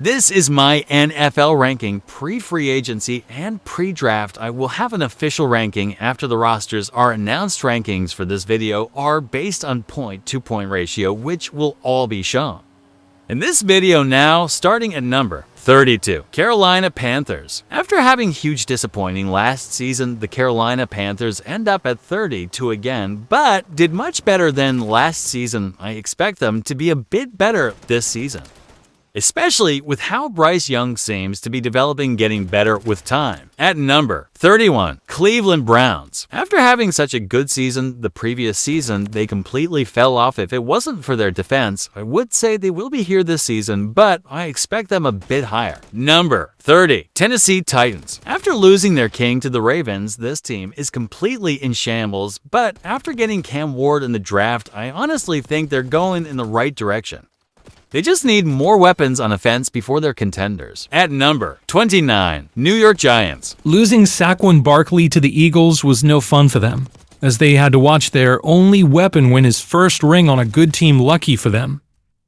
This is my NFL ranking pre-free agency and pre-draft. I will have an official ranking after the rosters. Our announced rankings for this video are based on point-to-point ratio, which will all be shown. In this video now, starting at number 32, Carolina Panthers. After having huge disappointing last season, the Carolina Panthers end up at 32 again, but did much better than last season. I expect them to be a bit better this season, especially with how Bryce Young seems to be developing, getting better with time. At number 31, Cleveland Browns. After having such a good season the previous season, they completely fell off. If it wasn't for their defense, I would say they will be here this season, but I expect them a bit higher. Number 30, Tennessee Titans. After losing their king to the Ravens, this team is completely in shambles, but after getting Cam Ward in the draft, I honestly think they're going in the right direction. They just need more weapons on offense before they're contenders. At number 29, New York Giants. Losing Saquon Barkley to the Eagles was no fun for them, as they had to watch their only weapon win his first ring on a good team. Lucky for them,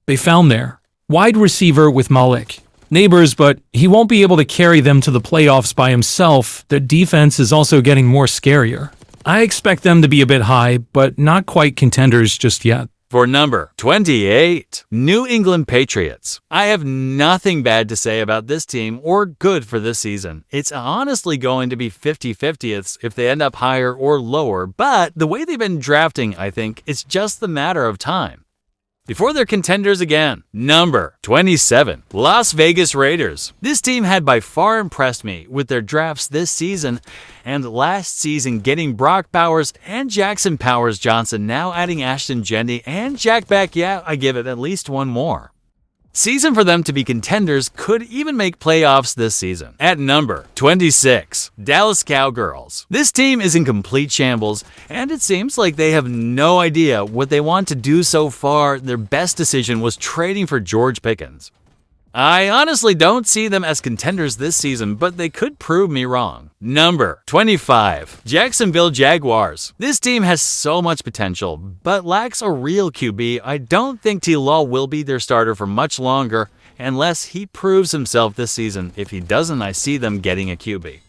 they found their wide receiver with Malik Neighbors, but he won't be able to carry them to the playoffs by himself. Their defense is also getting more scarier. I expect them to be a bit high, but not quite contenders just yet. For number 28, New England Patriots. I have nothing bad to say about this team or good for this season. It's honestly going to be 50-50 if they end up higher or lower, but the way they've been drafting, I think, it's just a matter of time before they're contenders again. Number 27, Las Vegas Raiders. This team had by far impressed me with their drafts this season and last season, getting Brock Bowers and Jackson Powers-Johnson, now adding Ashton Jeanty and Jack Beck. Yeah, I give it at least one more season for them to be contenders, could even make playoffs this season. At number 26, Dallas Cowgirls. This team is in complete shambles, and it seems like they have no idea what they want to do so far. Their best decision was trading for George Pickens. I honestly don't see them as contenders this season, but they could prove me wrong. Number 25, Jacksonville Jaguars. This team has so much potential, but lacks a real QB. I don't think T. Law will be their starter for much longer, unless he proves himself this season. If he doesn't, I see them getting a QB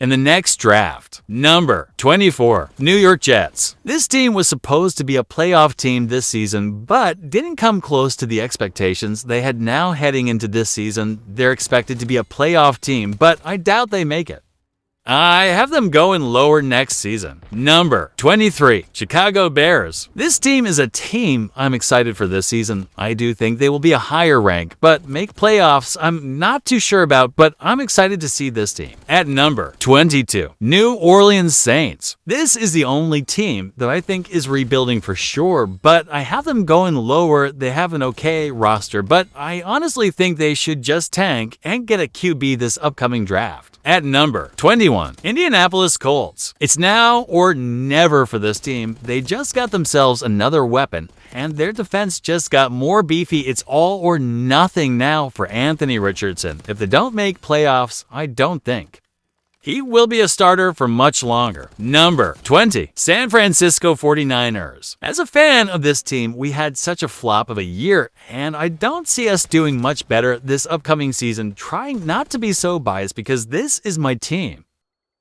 in the next draft. Number 24, New York Jets. This team was supposed to be a playoff team this season, but didn't come close to the expectations they had. Now heading into this season, they're expected to be a playoff team, but I doubt they make it. I have them going lower next season. Number 23, Chicago Bears. This team is a team I'm excited for this season. I do think they will be a higher rank, but make playoffs I'm not too sure about, but I'm excited to see this team. At number 22, New Orleans Saints. This is the only team that I think is rebuilding for sure, but I have them going lower. They have an okay roster, but I honestly think they should just tank and get a QB this upcoming draft. At number 21, Indianapolis Colts. It's now or never for this team. They just got themselves another weapon, and their defense just got more beefy. It's all or nothing now for Anthony Richardson. If they don't make playoffs, I don't think he will be a starter for much longer. Number 20, San Francisco 49ers. As a fan of this team, we had such a flop of a year, and I don't see us doing much better this upcoming season. Trying not to be so biased because this is my team,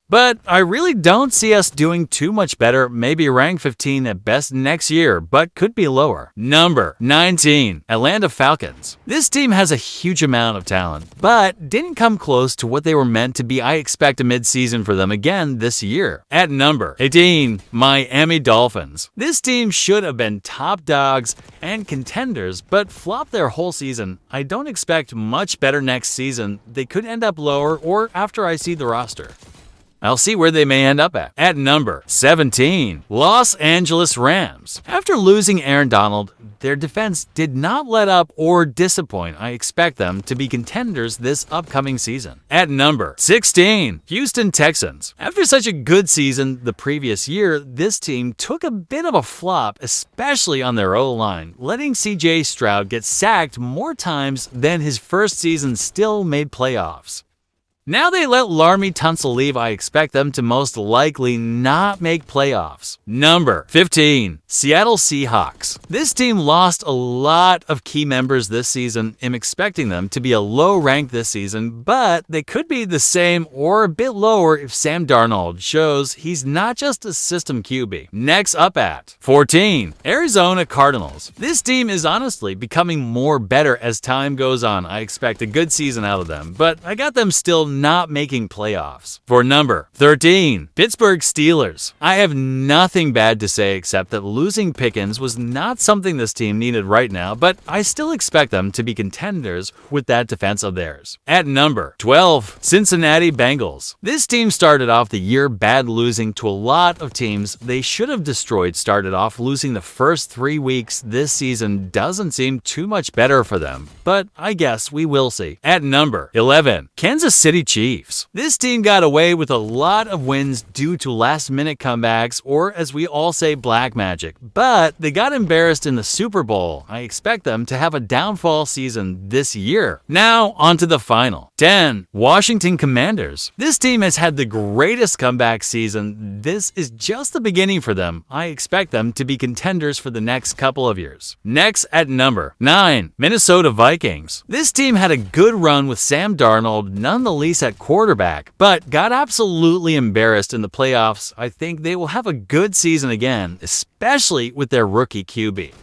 but I really don't see us doing too much better. Maybe rank 15 at best next year, but could be lower. Number 19, Atlanta Falcons. This team has a huge amount of talent, but didn't come close to what they were meant to be. I expect a mid-season for them again this year. At number 18, Miami Dolphins. This team should have been top dogs and contenders, but flopped their whole season. I don't expect much better next season. They could end up lower or after I see the roster. I'll see where they may end up at. At number 17, Los Angeles Rams. After losing Aaron Donald, their defense did not let up or disappoint. I expect them to be contenders this upcoming season. At number 16, Houston Texans. After such a good season the previous year, this team took a bit of a flop, especially on their O-line. Letting CJ Stroud get sacked more times than his first season still made playoffs. Now they let Larmy Tunsil leave, I expect them to most likely not make playoffs. Number 15. Seattle Seahawks. This team lost a lot of key members this season. I'm expecting them to be a low rank this season, but they could be the same or a bit lower if Sam Darnold shows he's not just a system QB. Next up at 14. Arizona Cardinals. This team is honestly becoming more better as time goes on. I expect a good season out of them, but I got them still not making playoffs. For number 13, Pittsburgh Steelers. I have nothing bad to say except that losing Pickens was not something this team needed right now, but I still expect them to be contenders with that defense of theirs. At number 12, Cincinnati Bengals. This team started off the year bad, losing to a lot of teams they should have destroyed. Started off losing the first 3 weeks. This season doesn't seem too much better for them, but I guess we will see. At number 11, Kansas City Chiefs. This team got away with a lot of wins due to last-minute comebacks, or as we all say, black magic, but they got embarrassed in the Super Bowl. I expect them to have a downfall season this year. Now, on to the final. 10. Washington Commanders. This team has had the greatest comeback season. This is just the beginning for them. I expect them to be contenders for the next couple of years. Next at number 9. Minnesota Vikings. This team had a good run with Sam Darnold, none the least at quarterback, but got absolutely embarrassed in the playoffs. I think they will have a good season again, especially with their rookie QB,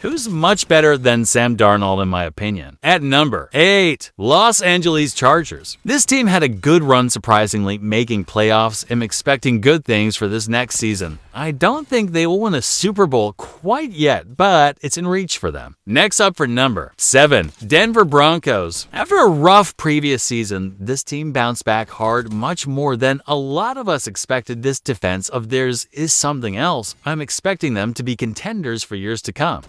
who's much better than Sam Darnold in my opinion. At number 8, Los Angeles Chargers. This team had a good run, surprisingly, making playoffs. I'm expecting good things for this next season. I don't think they will win a Super Bowl quite yet, but it's in reach for them. Next up for number 7, Denver Broncos. After a rough previous season, this team bounced back hard, much more than a lot of us expected. This defense of theirs is something else. I'm expecting them to be contenders for years to come.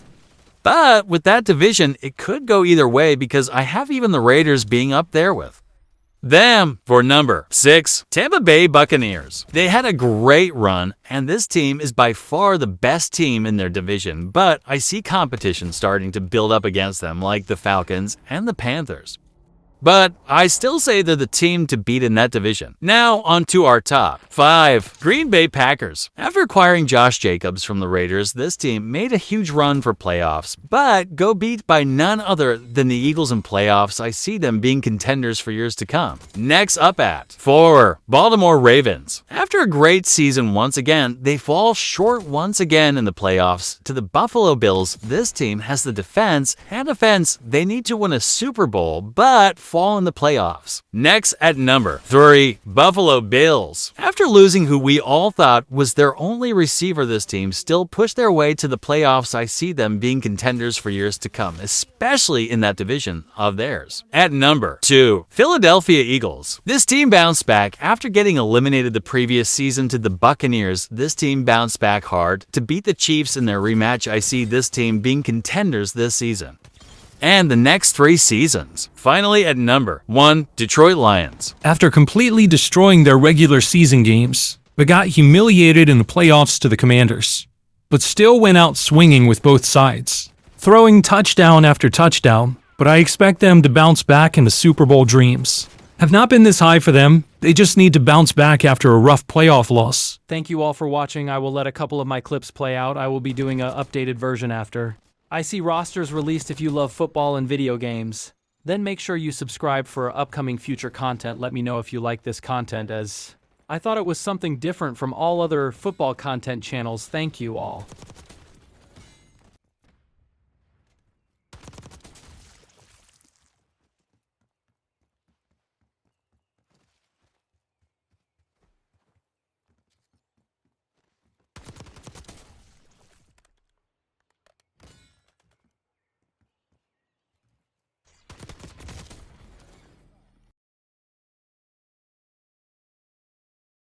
But with that division, it could go either way because I have even the Raiders being up there with them. For number 6, Tampa Bay Buccaneers. They had a great run, and this team is by far the best team in their division, but I see competition starting to build up against them, like the Falcons and the Panthers. But I still say they're the team to beat in that division. Now, on to our top 5. Green Bay Packers. After acquiring Josh Jacobs from the Raiders, this team made a huge run for playoffs, but go beat by none other than the Eagles in playoffs. I see them being contenders for years to come. Next up at 4. Baltimore Ravens. After a great season once again, they fall short once again in the playoffs to the Buffalo Bills. This team has the defense and offense they need to win a Super Bowl, but fall in the playoffs. Next at number 3, Buffalo Bills. After losing who we all thought was their only receiver, this team still pushed their way to the playoffs. I see them being contenders for years to come, especially in that division of theirs. At number 2, Philadelphia Eagles. This team bounced back after getting eliminated the previous season to the Buccaneers. This team bounced back hard to beat the Chiefs in their rematch. I see this team being contenders this season and the next 3 seasons. Finally, at number 1, Detroit Lions. After completely destroying their regular season games, they got humiliated in the playoffs to the Commanders, but still went out swinging with both sides, throwing touchdown after touchdown. But I expect them to bounce back in the Super Bowl dreams. Have not been this high for them. They just need to bounce back after a rough playoff loss. Thank you all for watching. I will let a couple of my clips play out. I will be doing an updated version after. I see rosters released if you love football and video games. Then make sure you subscribe for upcoming future content. Let me know if you like this content, as I thought it was something different from all other football content channels. Thank you all.